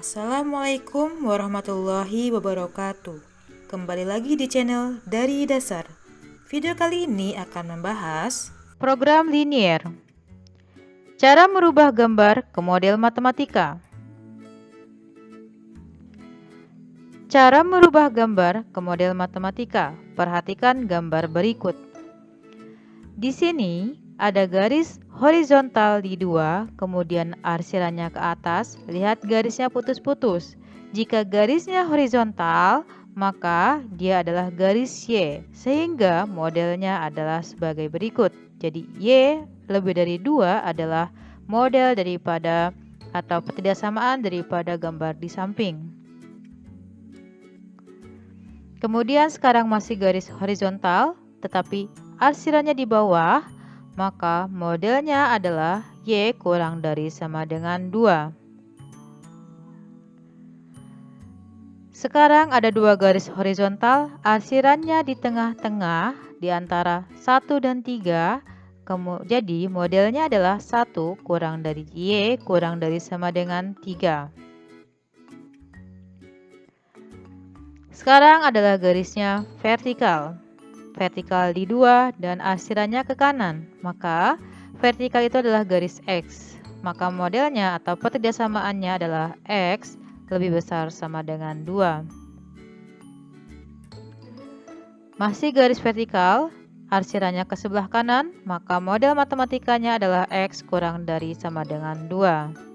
Assalamualaikum warahmatullahi wabarakatuh. Kembali lagi di channel Dari Dasar. Video kali ini akan membahas program linier. Cara merubah gambar ke model matematika. Cara merubah gambar ke model matematika. Perhatikan gambar berikut. Di sini ada garis horizontal di 2, kemudian arsirannya ke atas. Lihat garisnya putus-putus. Jika garisnya horizontal, maka dia adalah garis Y, sehingga modelnya adalah sebagai berikut. Jadi Y lebih dari 2 adalah model daripada atau ketidaksamaan daripada gambar di samping. Kemudian sekarang masih garis horizontal, tetapi arsirannya di bawah, maka modelnya adalah Y kurang dari sama dengan 2. Sekarang ada 2 garis horizontal, arsirannya di tengah-tengah di antara 1 dan 3. Jadi modelnya adalah 1 kurang dari Y kurang dari sama dengan 3. Sekarang adalah garisnya vertikal. Vertikal di 2 dan arsirannya ke kanan. Maka vertikal itu adalah garis X. Maka modelnya atau pertidakssamaannya adalah X lebih besar sama dengan 2. Masih garis vertikal, arsirannya ke sebelah kanan, maka model matematikanya adalah X kurang dari sama dengan 2.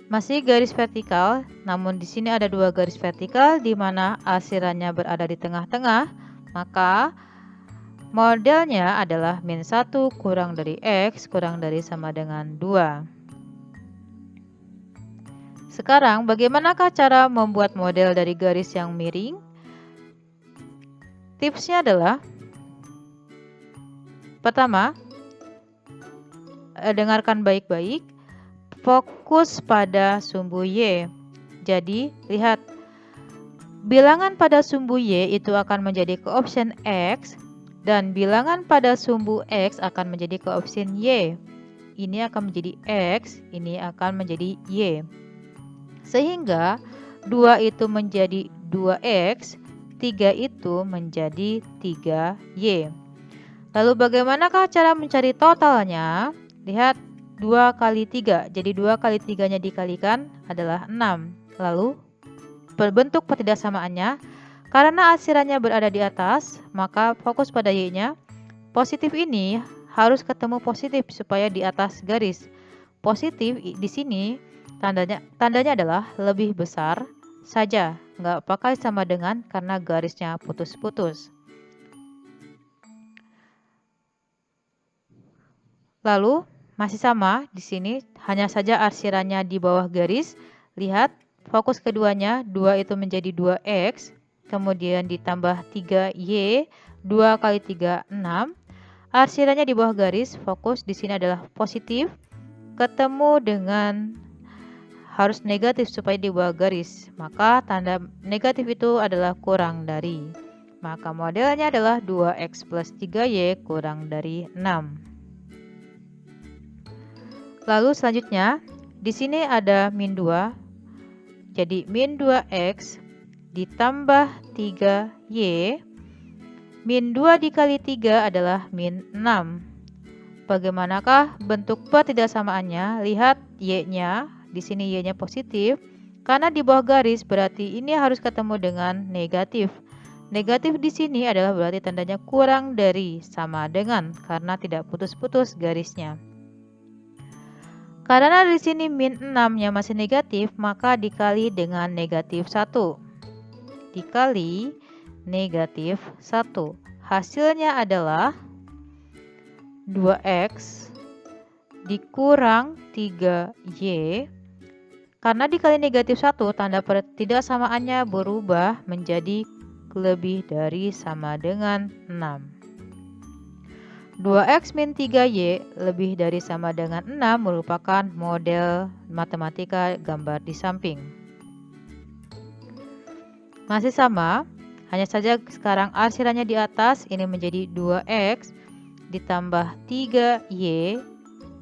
Masih garis vertikal, namun di sini ada 2 garis vertikal di mana arsirannya berada di tengah-tengah, maka modelnya adalah -1 kurang dari X kurang dari sama dengan 2. Sekarang bagaimanakah cara membuat model dari garis yang miring? Tipsnya adalah, pertama, dengarkan baik-baik. Fokus pada sumbu Y. Jadi, lihat. Bilangan pada sumbu Y itu akan menjadi koefisien X dan bilangan pada sumbu X akan menjadi koefisien Y. Ini akan menjadi X, ini akan menjadi Y. Sehingga 2 itu menjadi 2X, 3 itu menjadi 3Y. Lalu bagaimanakah cara mencari totalnya? Lihat. 2 kali 3, jadi 2 kali 3-nya dikalikan adalah 6. Lalu berbentuk pertidaksamaannya, karena arsirannya berada di atas, maka fokus pada Y-nya. Positif ini harus ketemu positif supaya di atas garis. Positif di sini tandanya adalah lebih besar saja, nggak pakai sama dengan karena garisnya putus-putus. Lalu masih sama di sini, hanya saja arsirannya di bawah garis. Lihat, fokus keduanya, 2 itu menjadi 2X, kemudian ditambah 3Y, 2 kali 3, 6. Arsirannya di bawah garis, fokus di sini adalah positif, ketemu dengan harus negatif supaya di bawah garis. Maka tanda negatif itu adalah kurang dari. Maka modelnya adalah 2X plus 3Y kurang dari 6. Lalu selanjutnya, di sini ada -2. Jadi -2X ditambah 3Y. -2 dikali 3 adalah -6. Bagaimanakah bentuk pertidaksamaannya? Lihat Y-nya. Di sini Y-nya positif. Karena di bawah garis berarti ini harus ketemu dengan negatif. Negatif di sini adalah berarti tandanya kurang dari sama dengan karena tidak putus-putus garisnya. Karena di sini -6-nya masih negatif, maka dikali dengan negatif 1. Dikali negatif 1. Hasilnya adalah 2X dikurang 3Y. Karena dikali negatif 1, tanda pertidaksamaannya berubah menjadi lebih dari sama dengan 6. 2X min 3Y lebih dari sama dengan 6 merupakan model matematika gambar di samping. Masih sama, hanya saja sekarang arsirannya di atas, ini menjadi 2X ditambah 3Y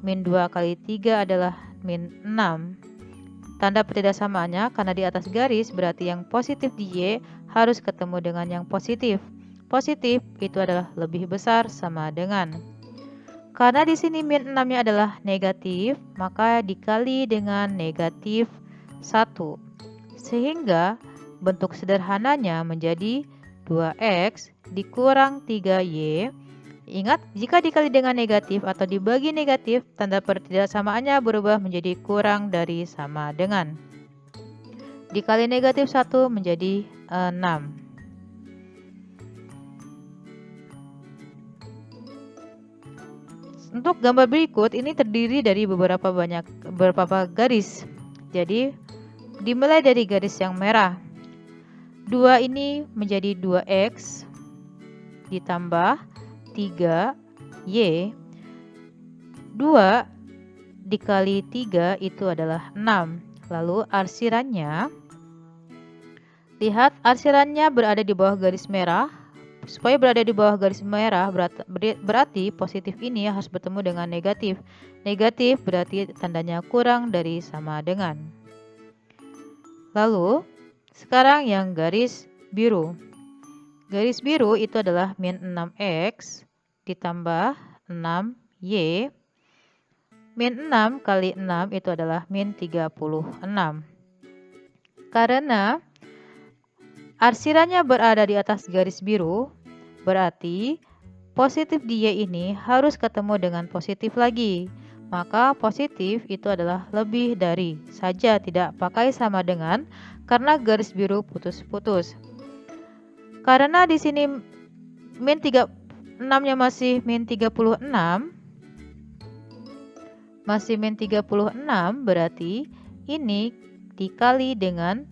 min 2 kali 3 adalah min 6. Tanda pertidaksamaannya karena di atas garis berarti yang positif di Y harus ketemu dengan yang positif. Positif itu adalah lebih besar sama dengan. Karena di sini min 6-nya adalah negatif, maka dikali dengan negatif 1. Sehingga bentuk sederhananya menjadi 2X dikurang 3Y. Ingat, jika dikali dengan negatif atau dibagi negatif, tanda pertidaksamaannya berubah menjadi kurang dari sama dengan. Dikali negatif 1 menjadi 6. Untuk gambar berikut ini terdiri dari beberapa garis. Jadi, dimulai dari garis yang merah. 2 ini menjadi 2X ditambah 3Y. 2 dikali 3 itu adalah 6. Lalu arsirannya, lihat arsirannya berada di bawah garis merah. Supaya berada di bawah garis merah berarti positif ini harus bertemu dengan negatif. Negatif berarti tandanya kurang dari sama dengan. Lalu sekarang yang garis biru. Garis biru itu adalah min 6X ditambah 6Y. Min 6 kali 6 itu adalah min 36. Karena arsirannya berada di atas garis biru, berarti positif di Y ini harus ketemu dengan positif lagi. Maka positif itu adalah lebih dari saja, tidak pakai sama dengan karena garis biru putus-putus. Karena di sini min 6-nya masih min 36, berarti ini dikali dengan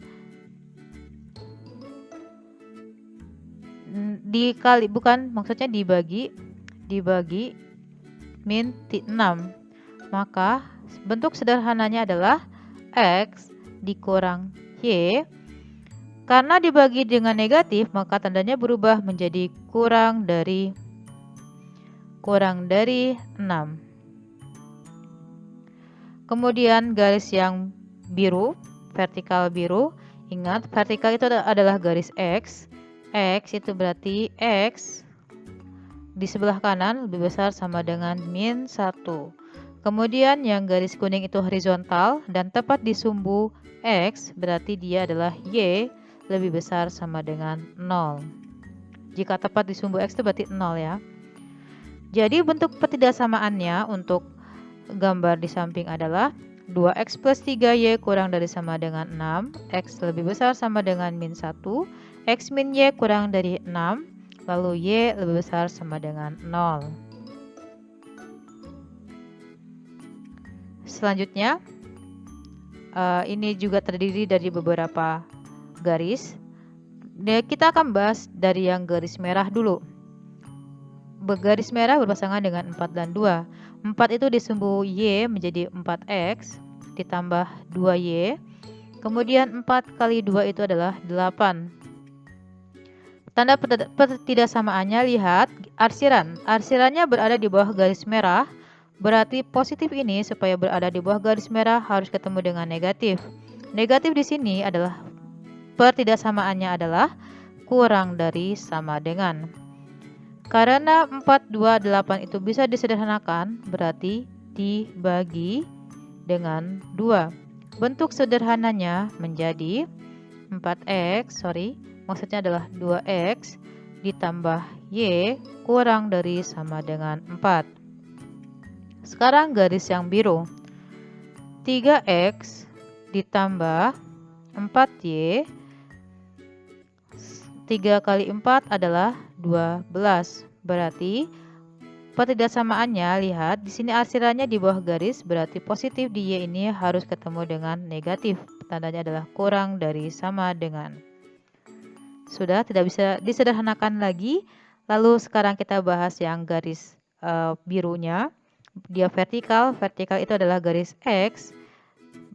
dibagi min 6. Maka bentuk sederhananya adalah X dikurang Y. Karena dibagi dengan negatif, maka tandanya berubah menjadi kurang dari 6. Kemudian garis yang biru, vertikal biru. Ingat, vertikal itu adalah garis X. X itu berarti X di sebelah kanan lebih besar sama dengan min 1. Kemudian yang garis kuning itu horizontal dan tepat di sumbu X, berarti dia adalah Y lebih besar sama dengan 0. Jika tepat di sumbu X itu berarti 0 ya. Jadi bentuk pertidaksamaannya untuk gambar di samping adalah 2X plus 3Y kurang dari sama dengan 6. X lebih besar sama dengan min 1. X min Y kurang dari 6. Lalu Y lebih besar sama dengan 0. Selanjutnya, ini juga terdiri dari beberapa garis. Kita akan bahas dari yang garis merah dulu. Garis merah berpasangan dengan 4 dan 2. 4 itu di sumbu Y menjadi 4X ditambah 2Y. Kemudian 4 kali 2 itu adalah 8. Tanda pertidaksamaannya, lihat arsiran. Arsirannya berada di bawah garis merah. Berarti positif ini supaya berada di bawah garis merah harus ketemu dengan negatif. Negatif di sini adalah pertidaksamaannya adalah kurang dari sama dengan. Karena 4, 2, 8 itu bisa disederhanakan, berarti dibagi dengan 2. Bentuk sederhananya menjadi 4X, maksudnya adalah 2X ditambah Y kurang dari sama dengan 4. Sekarang garis yang biru. 3X ditambah 4Y. 3 kali 4 adalah 12. Berarti pertidaksamaannya, lihat di sini arsirannya di bawah garis, berarti positif di Y ini harus ketemu dengan negatif. Tandanya adalah kurang dari sama dengan. Sudah, tidak bisa disederhanakan lagi. Lalu sekarang kita bahas yang garis birunya. Dia vertikal. Vertikal itu adalah garis X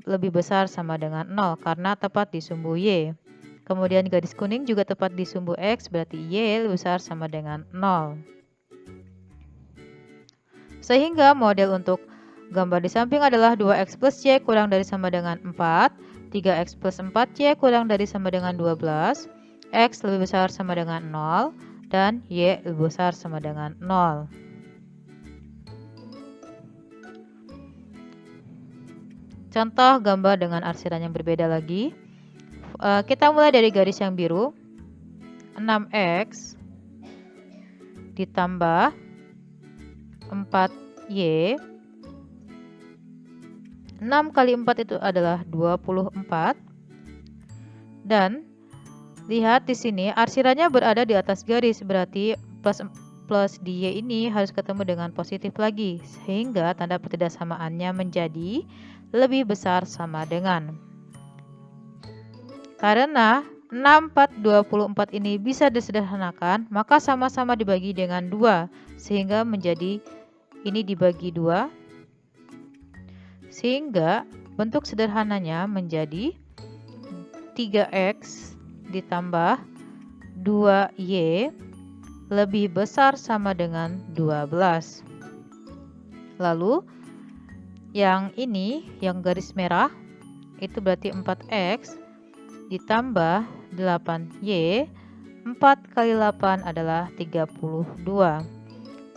lebih besar sama dengan 0 karena tepat di sumbu Y. Kemudian garis kuning juga tepat di sumbu X, berarti Y lebih besar sama dengan 0. Sehingga model untuk Gambar di samping adalah 2x plus y kurang dari sama dengan 4, 3x plus 4y kurang dari sama dengan 12, x lebih besar sama dengan 0, dan y lebih besar sama dengan 0. Contoh gambar dengan arsiran yang berbeda lagi. Kita mulai dari garis yang biru. 6x ditambah 4y. 6 kali 4 itu adalah 24. Dan lihat di sini arsirannya berada di atas garis, berarti plus di y ini harus ketemu dengan positif lagi, sehingga tanda pertidakssamaannya menjadi lebih besar sama dengan. Karena 6, 4, 24 ini bisa disederhanakan, maka sama-sama dibagi dengan 2, sehingga menjadi ini dibagi 2, sehingga bentuk sederhananya menjadi 3x ditambah 2y lebih besar sama dengan 12. Lalu yang ini, yang garis merah, itu berarti 4x ditambah 8y. 4 kali 8 adalah 32.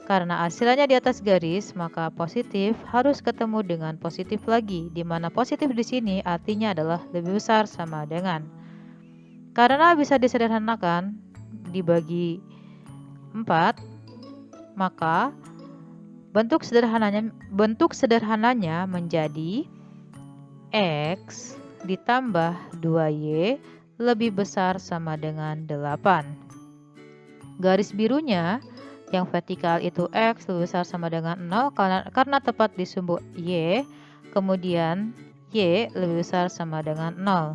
Karena arsirannya di atas garis, maka positif harus ketemu dengan positif lagi, di mana positif di sini artinya adalah lebih besar sama dengan. Karena bisa disederhanakan dibagi 4, maka bentuk sederhananya menjadi x ditambah 2y lebih besar sama dengan 8. Garis birunya yang vertikal itu x lebih besar sama dengan 0 karena tepat di sumbu y, kemudian y lebih besar sama dengan 0.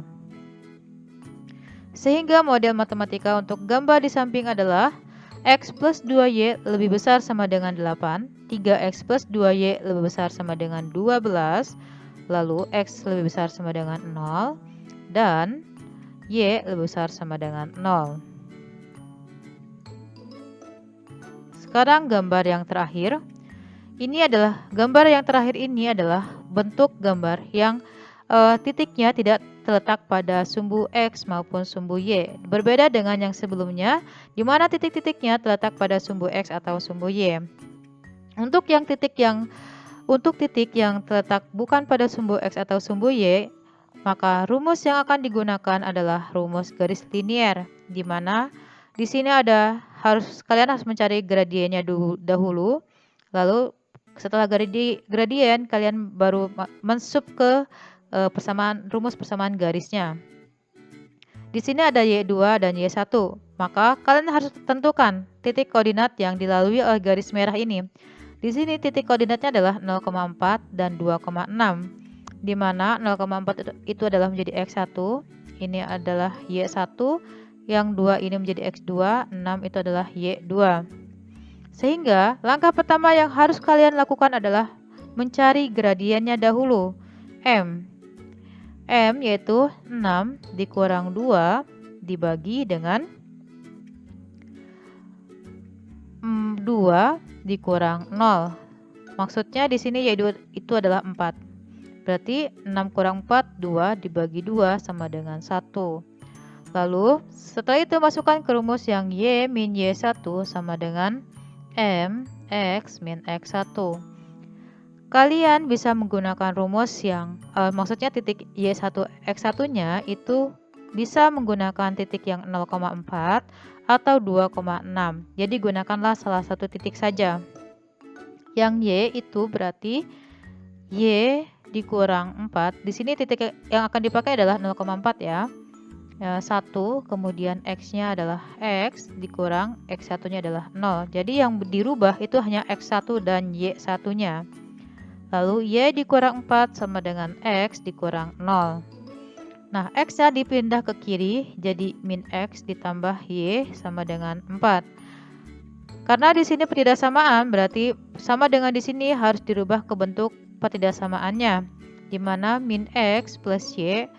Sehingga model matematika untuk gambar di samping adalah x plus 2y lebih besar sama dengan 8, 3x plus 2y lebih besar sama dengan 12, lalu x lebih besar sama dengan 0, dan y lebih besar sama dengan 0. Sekarang gambar yang terakhir. Gambar yang terakhir ini adalah bentuk gambar yang titiknya tidak terletak pada sumbu x maupun sumbu y. Berbeda dengan yang sebelumnya, di mana titik-titiknya terletak pada sumbu x atau sumbu y. Untuk titik yang terletak bukan pada sumbu x atau sumbu y, maka rumus yang akan digunakan adalah rumus garis linier, di mana di sini kalian harus mencari gradiennya dahulu, lalu setelah gradien kalian baru mensup ke rumus persamaan garisnya. Di sini ada y2 dan y1, maka kalian harus tentukan titik koordinat yang dilalui oleh garis merah ini. Di sini titik koordinatnya adalah 0,4 dan 2,6, di mana 0,4 itu adalah menjadi x1, ini adalah y1, yang 2 ini menjadi x2, 6 itu adalah y2. Sehingga langkah pertama yang harus kalian lakukan adalah mencari gradiennya dahulu. M yaitu 6 dikurang 2 dibagi dengan 2 dikurang 0. Maksudnya di sini y2 itu adalah 4. Berarti 6 kurang 4, 2 dibagi 2 sama dengan 1. Lalu setelah itu masukkan ke rumus yang y min y1 sama dengan m x min x1. Kalian bisa menggunakan rumus yang maksudnya titik y1 x1 nya itu bisa menggunakan titik yang 0,4 atau 2,6. Jadi gunakanlah salah satu titik saja. Yang y itu berarti y dikurang 4. Di sini titik yang akan dipakai adalah 0,4 ya. 1, kemudian x-nya adalah x dikurang x1-nya adalah 0. Jadi yang dirubah itu hanya x1 dan y1-nya. Lalu y dikurang 4 sama dengan x dikurang 0. Nah, x-nya dipindah ke kiri jadi min x ditambah y sama dengan 4. Karena di sini pertidaksamaan, berarti sama dengan di sini harus dirubah ke bentuk pertidaksamaannya, di mana min x plus y.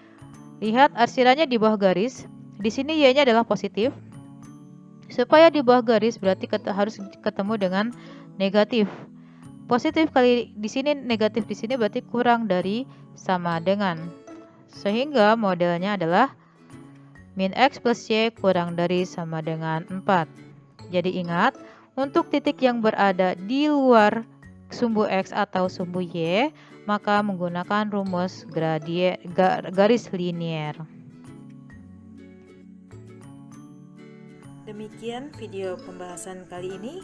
Lihat arsirannya di bawah garis. Di sini y-nya adalah positif. Supaya di bawah garis berarti harus ketemu dengan negatif. positif kali di sini negatif di sini berarti kurang dari sama dengan. Sehingga modelnya adalah min X plus Y kurang dari sama dengan 4. Jadi ingat, untuk titik yang berada di luar sumbu X atau sumbu Y, maka menggunakan rumus garis linier. Demikian video pembahasan kali ini.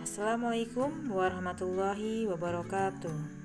Assalamualaikum warahmatullahi wabarakatuh.